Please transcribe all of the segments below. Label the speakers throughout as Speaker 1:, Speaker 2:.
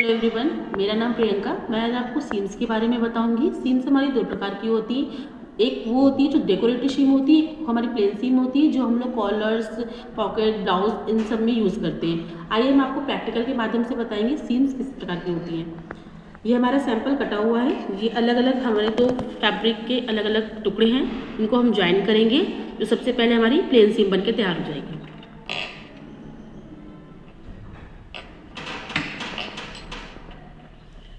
Speaker 1: Hello everyone, मेरा नाम प्रियंका। मैं आज आपको सीम्स के बारे में बताऊंगी। सीम्स हमारी दो प्रकार की होती है। एक वो होती है जो डेकोरेटिव सीम होती है, हमारी प्लेन सीम होती है जो हम लोग कॉलर्स, पॉकेट, ब्लाउज इन सब में यूज़ करते हैं। आइए हम आपको प्रैक्टिकल के माध्यम से बताएंगे सीम्स किस प्रकार की होती हैं। ये हमारा सैंपल कटा हुआ है। ये अलग अलग हमारे दो फैब्रिक के अलग अलग टुकड़े हैं, इनको हम ज्वाइन करेंगे। जो सबसे पहले हमारी प्लेन सीम बन के तैयार हो जाएगी।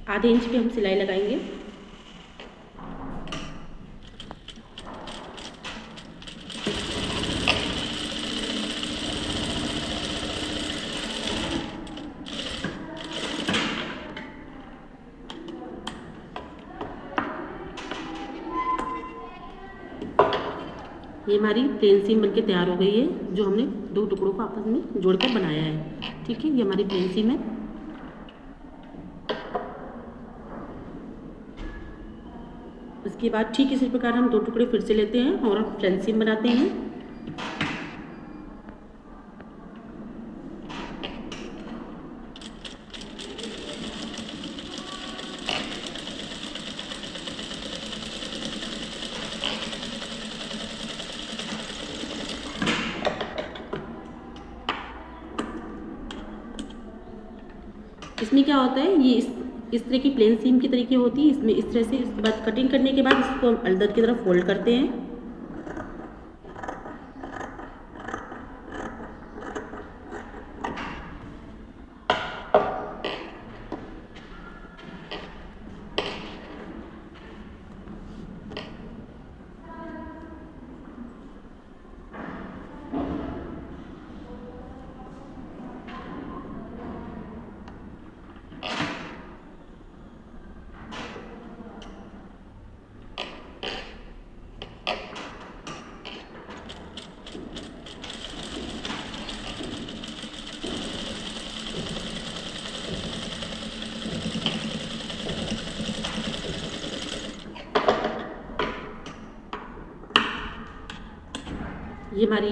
Speaker 1: आधे इंच पे हम सिलाई लगाएंगे। ये हमारी प्लेन सीम बनके तैयार हो गई है, जो हमने दो टुकड़ों को आपस में जोड़कर बनाया है। ठीक है, ये हमारी प्लेन सीम है। इसके बाद ठीक इसी प्रकार हम दो टुकड़े फिर से लेते हैं और हम फ्रंट सीम बनाते हैं। इसमें क्या होता है, ये इस तरह की प्लेन सीम की तरीके होती है। इसमें इस तरह से इसके बाद कटिंग करने के बाद इसको हम अंदर की तरफ फोल्ड करते हैं। ये हमारी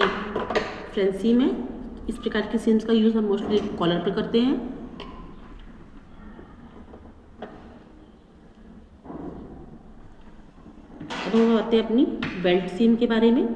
Speaker 1: फ्रंट सीम है। इस प्रकार की सीम्स का यूज़ हम मोस्टली कॉलर पर करते हैं। अब हम आते हैं अपनी बेल्ट सीम के बारे में।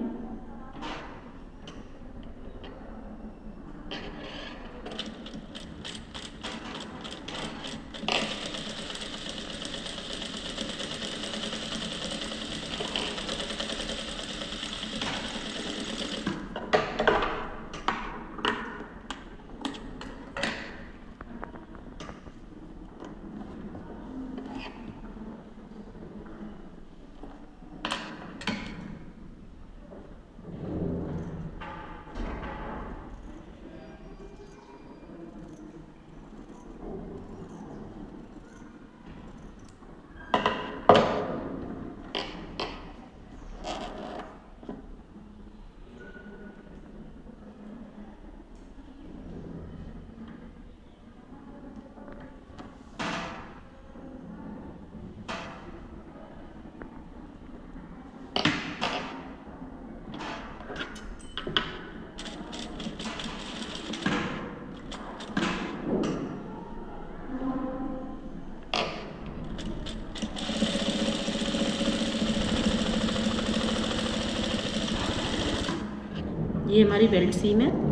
Speaker 1: ये हमारी बेल्ट सीम है।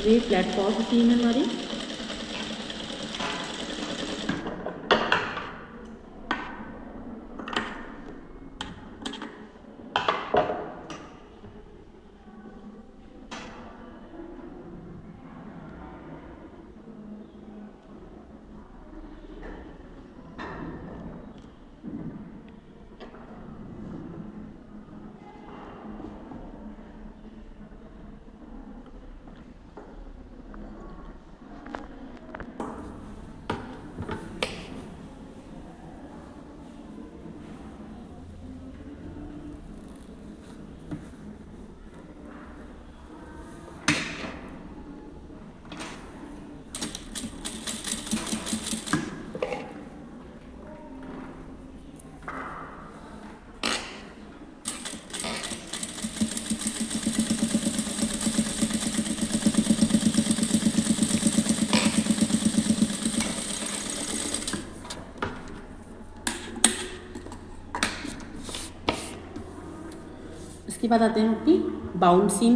Speaker 1: ये प्लेटफॉर्म सीम है हमारी। बाद आते हैं अपनी बाउंड सीम।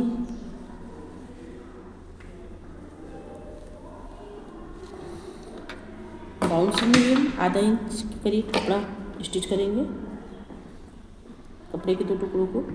Speaker 1: बाउंड सीम में हम आधा इंच के करीब कपड़ा स्टिच करेंगे, कपड़े के 2 टुकड़ों को।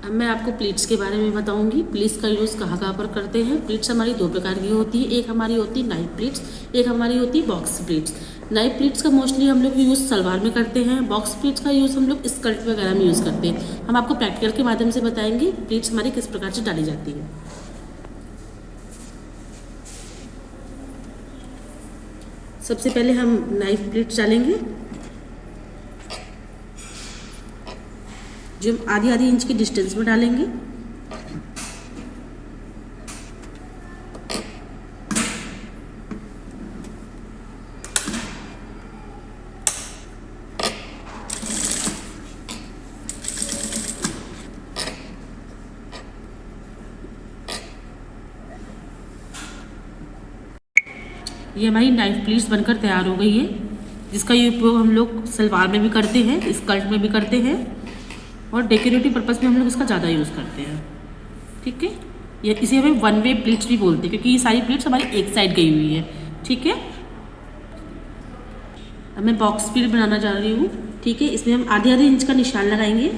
Speaker 1: अब मैं आपको प्लीट्स के बारे में बताऊंगी। प्लीट्स का यूज़ कहाँ कहाँ पर करते हैं। प्लीट्स हमारी दो प्रकार की होती है, एक हमारी होती है नाइफ प्लीट्स, एक हमारी होती है बॉक्स प्लीट्स। नाइफ प्लीट्स का मोस्टली हम लोग यूज़ सलवार में करते हैं, बॉक्स प्लीट्स का यूज़ हम लोग स्कर्ट वगैरह में यूज़ करते हैं। हम आपको प्रैक्टिकल के माध्यम से बताएंगे प्लीट्स हमारी किस प्रकार से डाली जाती है। सबसे पहले हम नाइफ प्लीट्स डालेंगे, जो हम आधी आधी इंच की डिस्टेंस में डालेंगे। ये हमारी नाइफ प्लीट्स बनकर तैयार हो गई है, जिसका ये उपयोग हम लोग सलवार में भी करते हैं, स्कर्ट में भी करते हैं और डेकोरेटिव पर्पज़ में हम लोग इसका ज़्यादा यूज़ करते हैं। ठीक है, ये इसे हमें वन वे प्लीट्स भी बोलते हैं, क्योंकि ये सारी प्लीट्स हमारी एक साइड गई हुई है। ठीक है, अब मैं बॉक्स प्लीट बनाना चाह रही हूँ। ठीक है, इसमें हम आधे आधे इंच का निशान लगाएंगे।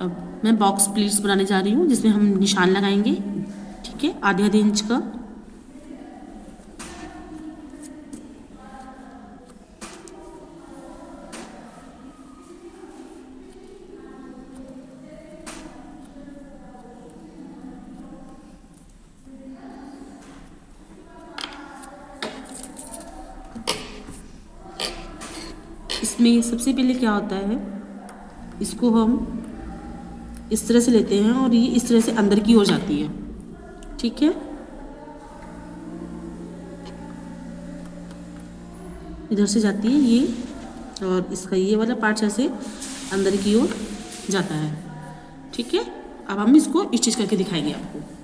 Speaker 1: अब मैं बॉक्स प्लीट्स बनाने जा रही हूँ, जिसमें हम निशान लगाएंगे। ठीक है, आधे आधे इंच का। इसमें सबसे पहले क्या होता है, इसको हम इस तरह से लेते हैं और ये इस तरह से अंदर की ओर जाती है। ठीक है, इधर से जाती है ये, और इसका ये वाला पार्ट जैसे अंदर की ओर जाता है। ठीक है, अब हम इसको स्टिच करके दिखाएंगे आपको।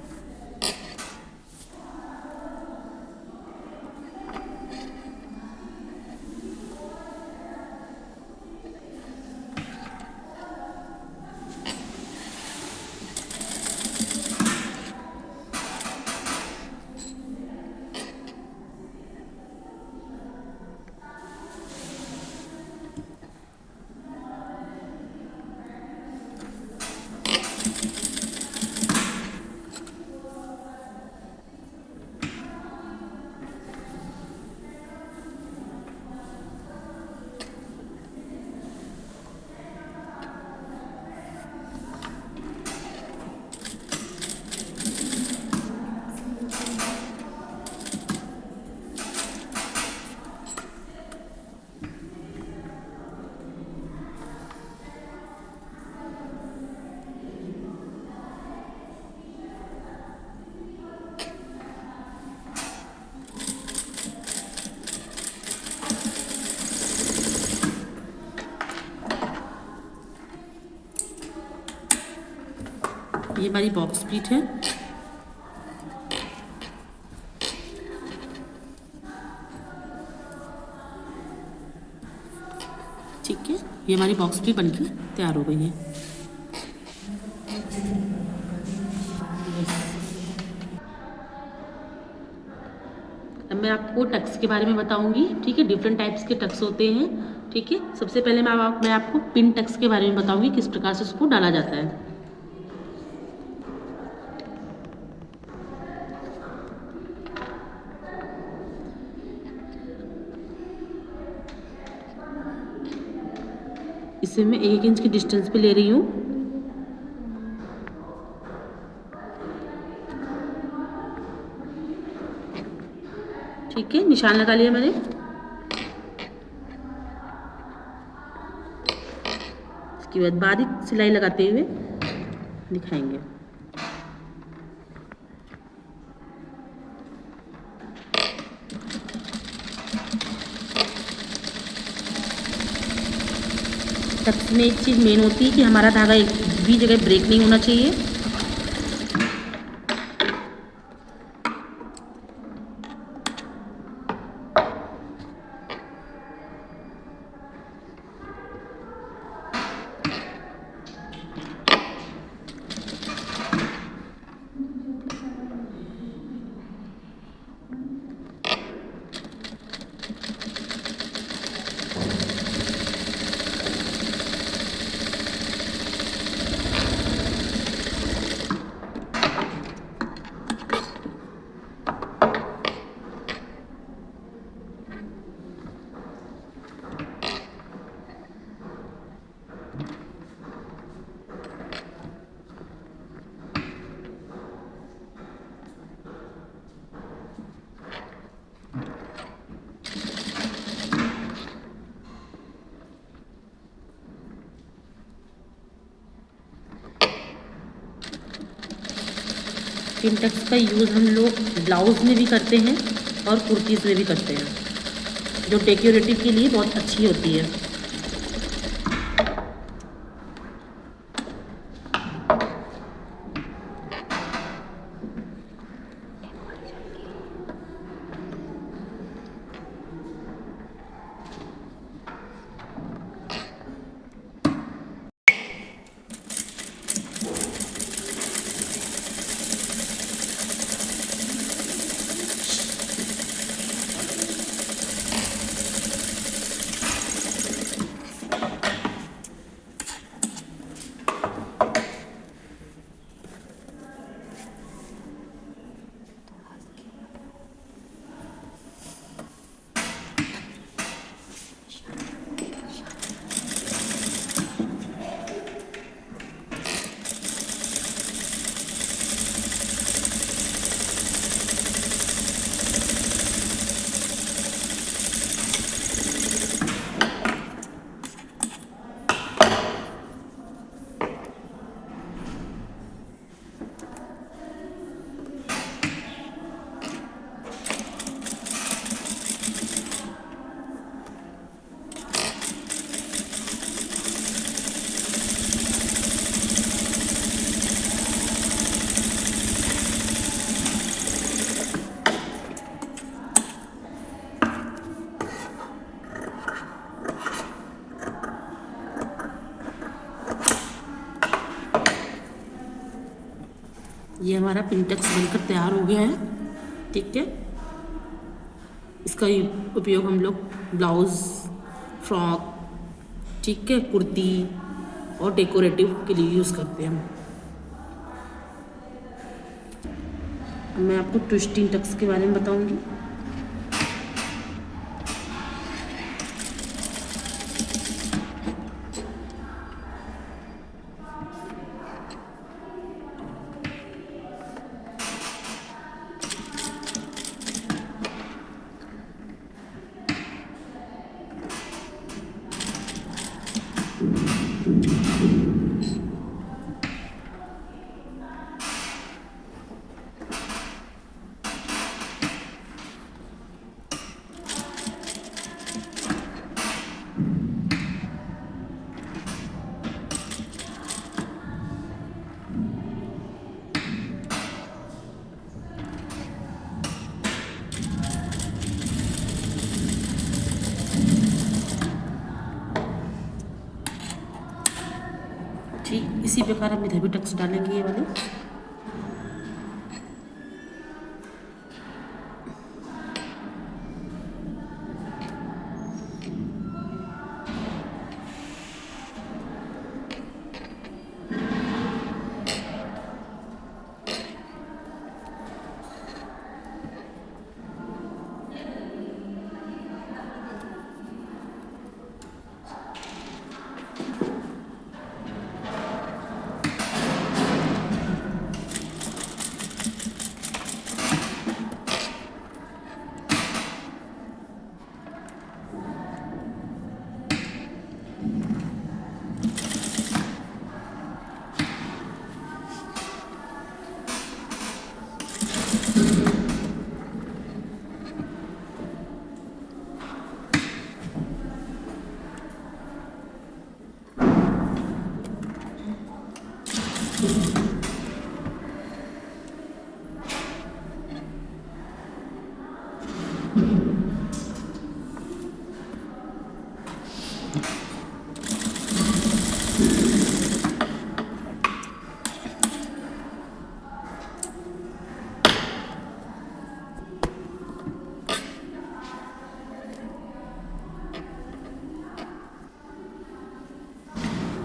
Speaker 1: ये हमारी बॉक्स प्लीट है। ठीक है, ये हमारी बॉक्स प्लीट बनकर तैयार हो गई है। अब मैं आपको टक्स के बारे में बताऊंगी। ठीक है, डिफरेंट टाइप्स के टक्स होते हैं। ठीक है, सबसे पहले मैं आपको पिन टक्स के बारे में बताऊंगी, किस प्रकार से उसको डाला जाता है। इसे मैं 1 इंच की डिस्टेंस पे ले रही हूँ। ठीक है, निशान लगा लिया मैंने। इसके बाद बारीक सिलाई लगाते हुए दिखाएंगे। टक्स में एक चीज़ मेन होती है कि हमारा धागा एक भी जगह ब्रेक नहीं होना चाहिए। सिंटेक्स का यूज़ हम लोग ब्लाउज़ में भी करते हैं और कुर्तीज़ में भी करते हैं, जो डेकोरेटिव के लिए बहुत अच्छी होती है। ये हमारा पिंटेक्स बनकर तैयार हो गया है, ठीक है। इसका उपयोग हम लोग ब्लाउज़, फ्रॉक, ठीक है, कुर्ती और डेकोरेटिव के लिए यूज़ करते हैं। अब मैं आपको ट्विस्टिंग टक्स के बारे में बताऊंगी। ठीक इसी प्रकार हम इधर भी टक्स डालेंगे, ये वाले।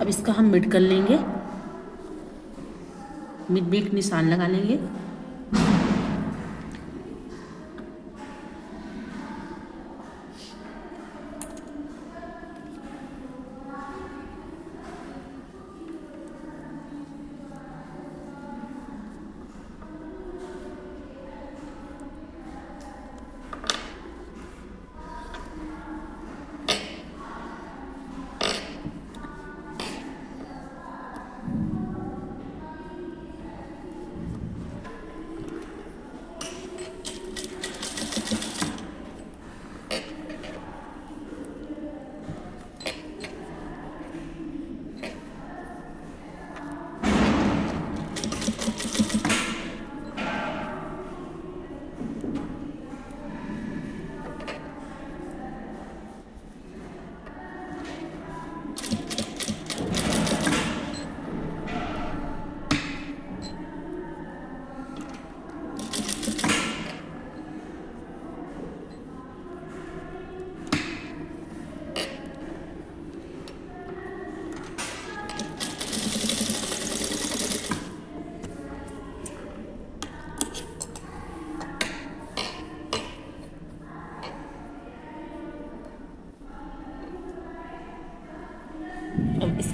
Speaker 1: अब इसका हम मिड कर लेंगे, मिड में एक निशान लगा लेंगे।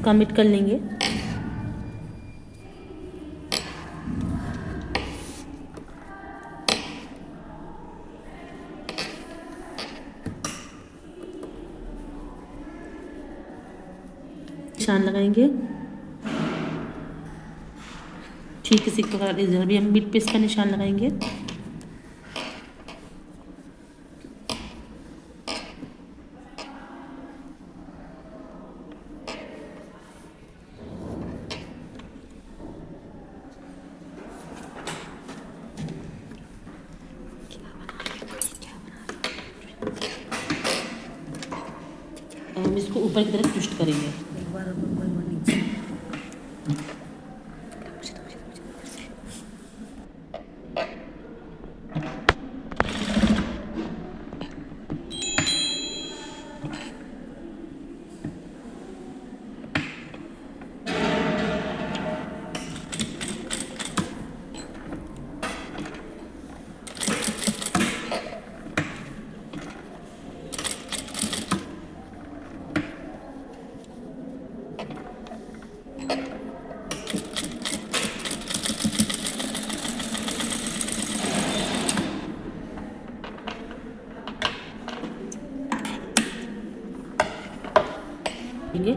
Speaker 1: कमिट कर लेंगे। निशान लगाएंगे। ठीक इसी प्रकार इधर भी हम मिड पीस का निशान लगाएंगे। हम इसको ऊपर की तरफ ट्विस्ट करेंगे।
Speaker 2: एक बार नीचे
Speaker 1: लेंगे।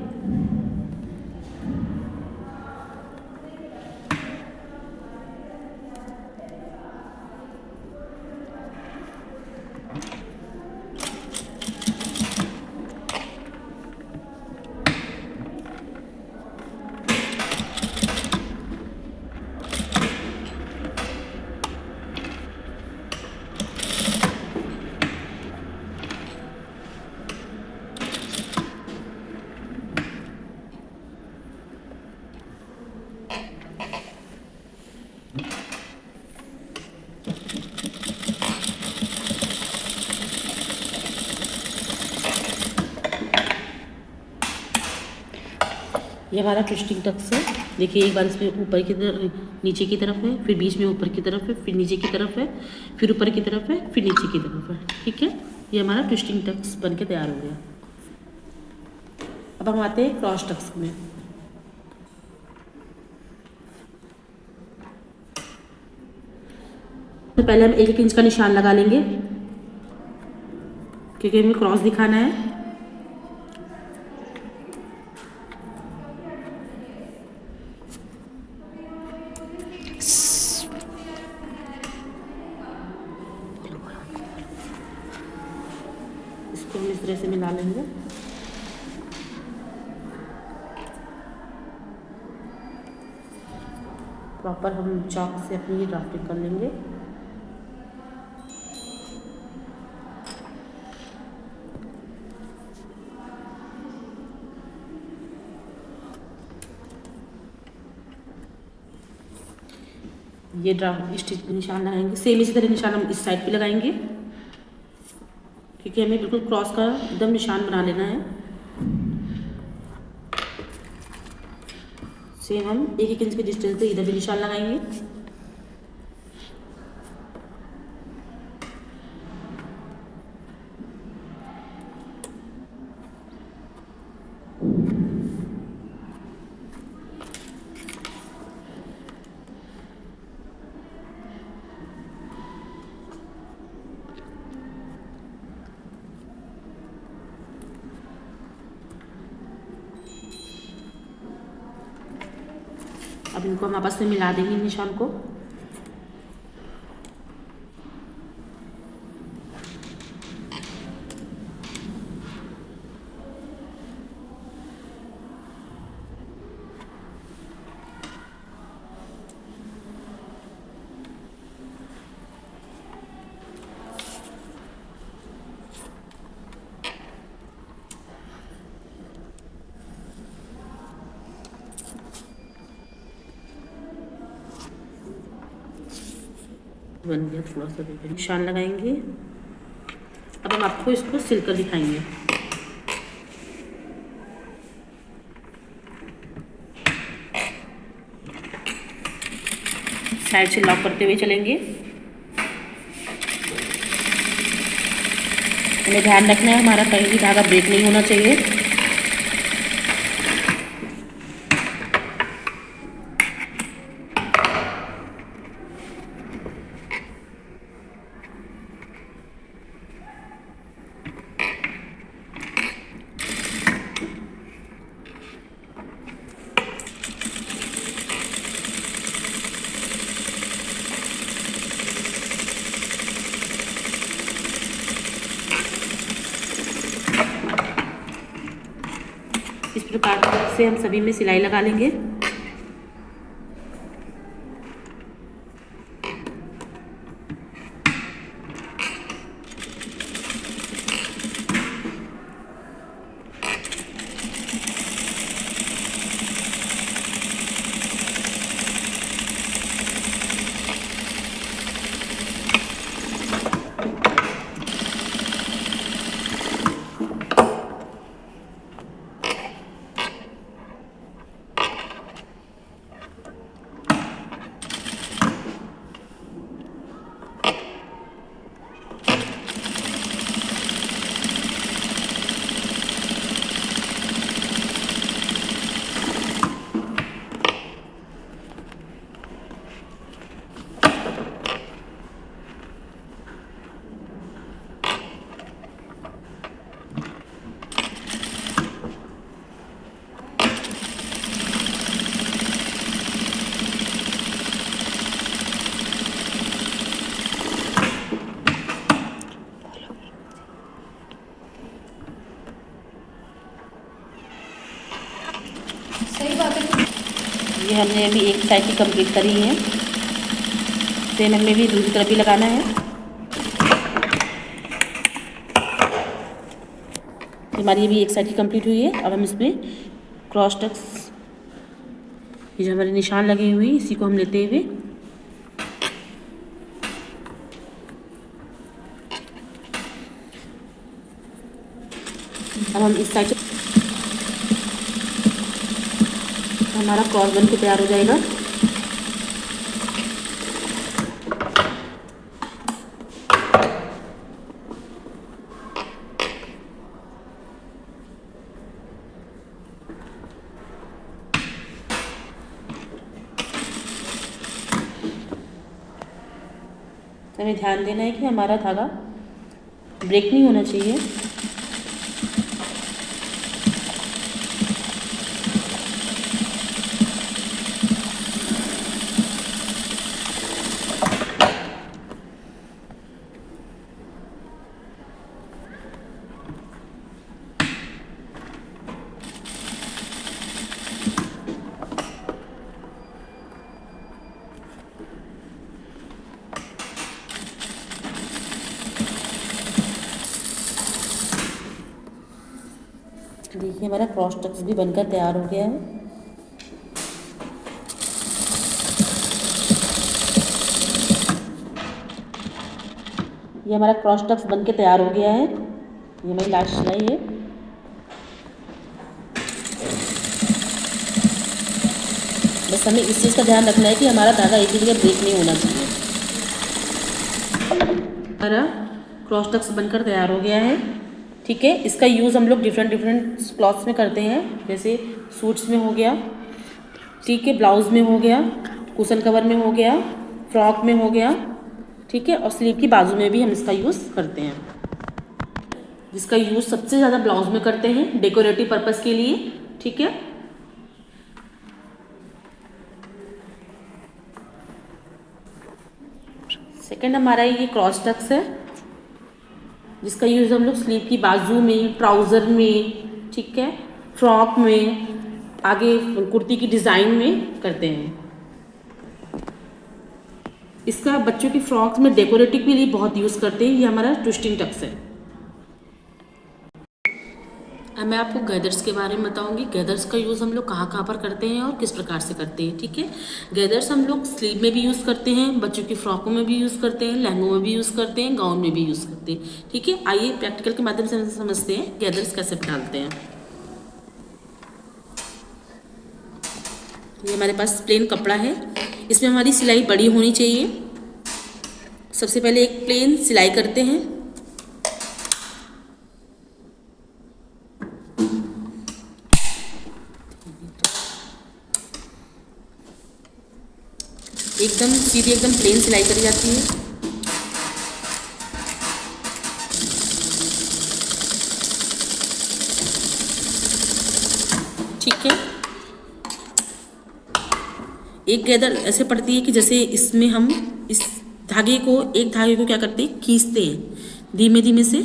Speaker 1: ये हमारा ट्विस्टिंग टक्स है। देखिए एक बार इसमें ऊपर की तरफ नीचे की तरफ है, फिर बीच में ऊपर की तरफ है, फिर नीचे की तरफ है, फिर ऊपर की तरफ है, फिर नीचे की तरफ है। ठीक है, ये हमारा ट्विस्टिंग टक्स बन के तैयार हो गया। अब हम आते हैं क्रॉस टक्स में। तो पहले हम 1-1 इंच का निशान लगा लेंगे क्योंकि हमें क्रॉस दिखाना है। इसको हम इस तरह से मिला लेंगे। प्रॉपर हम चॉक से अपनी ड्राफ्टिंग कर लेंगे। ये ड्राफ्ट स्टिच निशान लगाएंगे। सेम इसी तरह निशान हम इस साइड पे लगाएंगे क्योंकि हमें बिल्कुल क्रॉस का एकदम निशान बना लेना है। सेम हम 1-1 इंच के डिस्टेंस पे इधर भी निशान लगाएंगे। अब इनको हम आपस में मिला देंगे निशान को। बन गया, थोड़ा सा देखिए निशान लगाएंगे। अब हम आपको इसको सिल कर दिखाएंगे। साइड से लॉक करते हुए चलेंगे। हमें ध्यान रखना है हमारा कहीं भी धागा ब्रेक नहीं होना चाहिए। प्रकार से हम सभी में सिलाई लगा लेंगे।
Speaker 2: सही बात है।
Speaker 1: ये हमने अभी एक साइड की कंप्लीट करी है, सेम हमें भी दूसरी तरफ भी लगाना है। हमारी ये भी एक साइड की कंप्लीट हुई है। अब हम इसमें क्रॉस टक्स, ये जो हमारे निशान लगे हुए हैं इसी को हम लेते हुए अब हम इस साइड से हमारा क्रॉस बन के तैयार हो जाएगा। हमें ध्यान देना है कि हमारा धागा ब्रेक नहीं होना चाहिए। देखिए हमारा क्रॉस टक्स भी बनकर तैयार हो गया है। ये हमारा क्रॉस टक्स बनके तैयार हो गया है। ये हमारी लास्ट सिलाई है। बस हमें इस चीज़ का ध्यान रखना है कि हमारा धागा एक ही जगह ब्रेक नहीं होना चाहिए। हमारा क्रॉस टक्स बनकर तैयार हो गया है। ठीक है, इसका यूज़ हम लोग डिफरेंट क्लॉथ्स में करते हैं, जैसे सूट्स में हो गया, ठीक है, ब्लाउज़ में हो गया, कुशन कवर में हो गया, फ्रॉक में हो गया, ठीक है, और स्लीव की बाजू में भी हम इसका यूज़ करते हैं। जिसका यूज़ सबसे ज़्यादा ब्लाउज़ में करते हैं डेकोरेटिव पर्पज़ के लिए। ठीक है, सेकंड हमारा ये क्रॉस टक्स है, जिसका यूज़ हम लोग स्लीव की बाजू में, ट्राउज़र में, ठीक है, फ्रॉक में, आगे कुर्ती की डिज़ाइन में करते हैं। इसका बच्चों की फ्रॉक्स में डेकोरेटिव के लिए बहुत यूज़ करते हैं। ये हमारा ट्विस्टिंग टक्स है। अब मैं आपको गैदर्स के बारे में बताऊंगी। गैदर्स का यूज़ हम लोग कहाँ पर करते हैं और किस प्रकार से करते हैं। ठीक है, गैदर्स हम लोग स्लीव में भी यूज़ करते हैं, बच्चों की फ्रॉकों में भी यूज़ करते हैं, लहंगों में भी यूज़ करते हैं, गाउन में भी यूज़ करते हैं। ठीक है, आइए प्रैक्टिकल के माध्यम से हम समझते हैं गैदर्स कैसे डालते हैं। ये हमारे पास प्लेन कपड़ा है, इसमें हमारी सिलाई बड़ी होनी चाहिए। सबसे पहले एक प्लेन सिलाई करते हैं। एकदम सीधी, एकदम प्लेन सिलाई करी जाती है। ठीक है, एक गैदर ऐसे पड़ती है कि जैसे इसमें हम इस धागे को, एक धागे को क्या करते हैं, खींचते हैं धीमे धीमे से।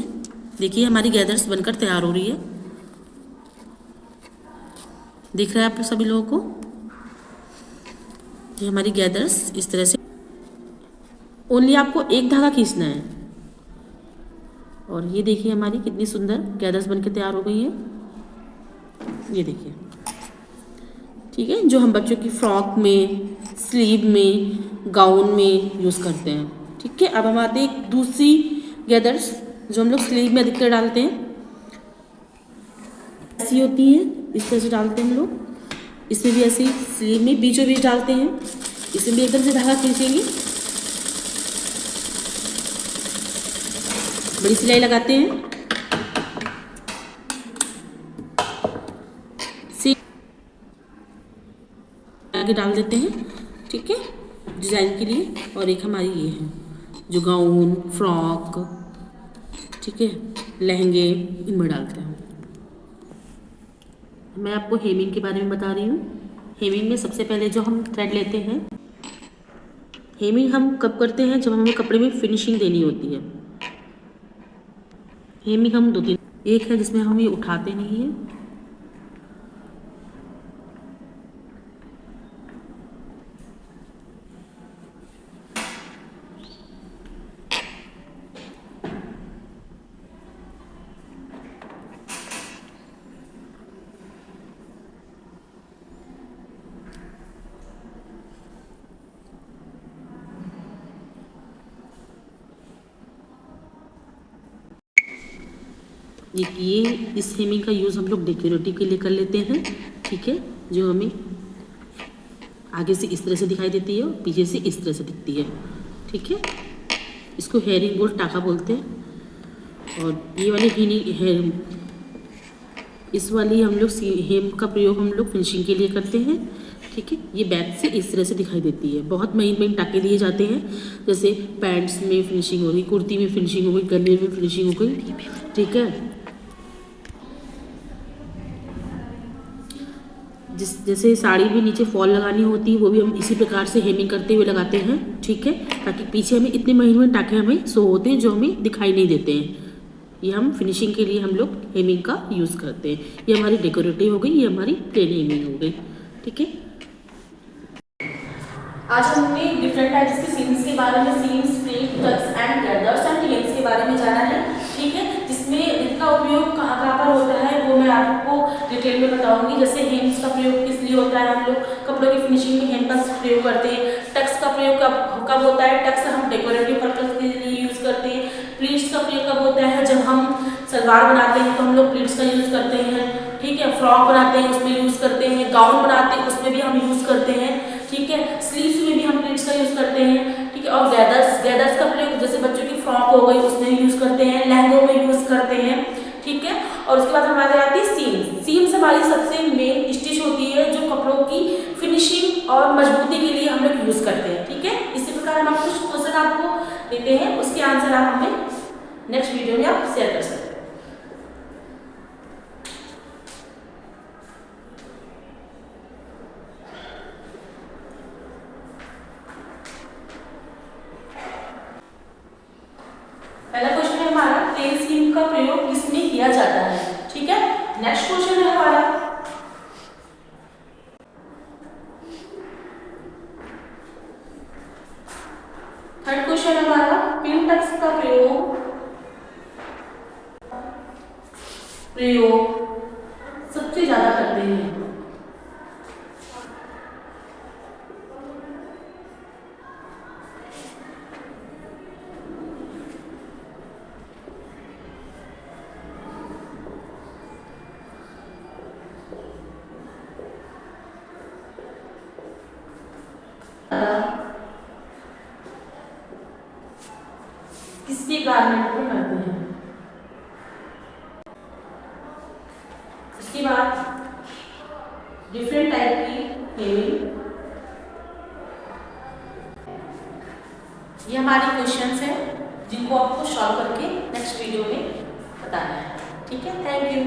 Speaker 1: देखिए हमारी गैदर्स बनकर तैयार हो रही है। दिख रहा है आप सभी लोगों को? ये हमारी गैदर्स इस तरह से, ओनली आपको एक धागा खींचना है। और ये देखिए हमारी कितनी सुंदर गैदर्स बनके तैयार हो गई है। ये देखिए, ठीक है, जो हम बच्चों की फ्रॉक में, स्लीव में, गाउन में यूज़ करते हैं। ठीक है, अब हम आते हैं दूसरी गैदर्स जो हम लोग स्लीव में अधिकतर डालते हैं। ऐसी होती है, इस तरह से डालते हैं हम लोग। इसमें भी ऐसे ही स्लीव में बीचों बीच डालते हैं। इसमें भी एकदम से धागा खींचेंगे, बड़ी सिलाई लगाते हैं, आगे डाल देते हैं। ठीक है, डिज़ाइन के लिए। और एक हमारी ये है जो गाउन, फ्रॉक, ठीक है, लहंगे, इनमें डालते हैं। मैं आपको हेमिंग के बारे में बता रही हूँ। हेमिंग में सबसे पहले जो हम थ्रेड लेते हैं, हेमिंग हम कब करते हैं? जब हमें कपड़े में फिनिशिंग देनी होती है। हेमिंग हम 2-3, एक है जिसमें हम ये उठाते नहीं हैं, ये इस हेमिंग का यूज़ हम लोग डेकोरेटिव के लिए कर लेते हैं। ठीक है, जो हमें आगे से इस तरह से दिखाई देती है और पीछे से इस तरह से दिखती है। ठीक है, इसको हेयरिंग बोल टाका बोलते हैं। और ये वाली इस वाली हम लोग हेम का प्रयोग हम लोग फिनिशिंग के लिए करते हैं। ठीक है, ये बैक से इस तरह से दिखाई देती है। बहुत महीन महीन टाके दिए जाते हैं, जैसे पैंट्स में फिनिशिंग हो गई, कुर्ती में फिनिशिंग हो गई, गले में फिनिशिंग हो गई। ठीक है, जैसे साड़ी में नीचे फॉल लगानी होती है, वो भी हम इसी प्रकार से हेमिंग करते हुए लगाते हैं। ठीक है, ताकि पीछे हमें इतने महीन महीन टाके हमें शो होते हैं जो हमें दिखाई नहीं देते हैं। ये हम फिनिशिंग के लिए हम लोग हेमिंग का यूज़ करते हैं। ये हमारी डेकोरेटिव हो गई, ये हमारी प्लेन हेमिंग हो गई। ठीक है, आज हमने डिफरेंट टाइप्स के सीम्स के बारे में, seams, pleat, tucks and gathers and hems के बारे में जाना है। ठीक है, जिसमें इनका उपयोग कहाँ कहाँ पर होता है वो मैं आपको डिटेल में बताऊंगी। जैसे हेम्स का प्रयोग किस लिए होता है, हम लोग कपड़ों की फिनिशिंग में हेम का प्रयोग करते हैं। टक्स का प्रयोग कब होता है? टक्स हम डेकोरेटिव पर्पज के लिए यूज़ करते हैं। प्लीट्स का प्रयोग कब होता है? जब हम सलवार बनाते हैं तो हम लोग प्लीट्स का यूज़ करते हैं। ठीक है, फ्रॉक बनाते हैं उसमें यूज़ करते हैं, गाउन बनाते हैं उसमें भी हम यूज़ करते हैं। ठीक है, स्लीव्स में भी हम प्लीट्स का यूज़ करते हैं। ठीक है, और गैदर्स का प्रयोग जैसे बच्चों की फ्रॉक हो गई उसमें यूज़ करते हैं, लहंगों में यूज़ करते हैं। ठीक है, और उसके बाद हमारे आती है सीम्स। सीम्स हमारी सबसे मेन स्टिच होती है जो कपड़ों की फिनिशिंग और मजबूती के लिए हम लोग यूज़ करते हैं। ठीक है, इसी प्रकार हम कुछ क्वेश्चन आपको देते हैं, उसके आंसर आप हमें नेक्स्ट वीडियो में आप शेयर कर सकते हैं। पहला क्वेश्चन है हमारा, प्लेन सीम का प्रयोग किसमें किया जाता है? ठीक है, नेक्स्ट क्वेश्चन है हमारा, थर्ड क्वेश्चन है हमारा, पिन टक्स का प्रयोग सबसे ज्यादा करते हैं। किसके गारमेंट में करते हैं? उसके बाद डिफरेंट टाइप की हेमिंग। ये हमारी क्वेश्चंस हैं जिनको आपको सॉल्व करके नेक्स्ट वीडियो में बताना है। ठीक है, थैंक यू।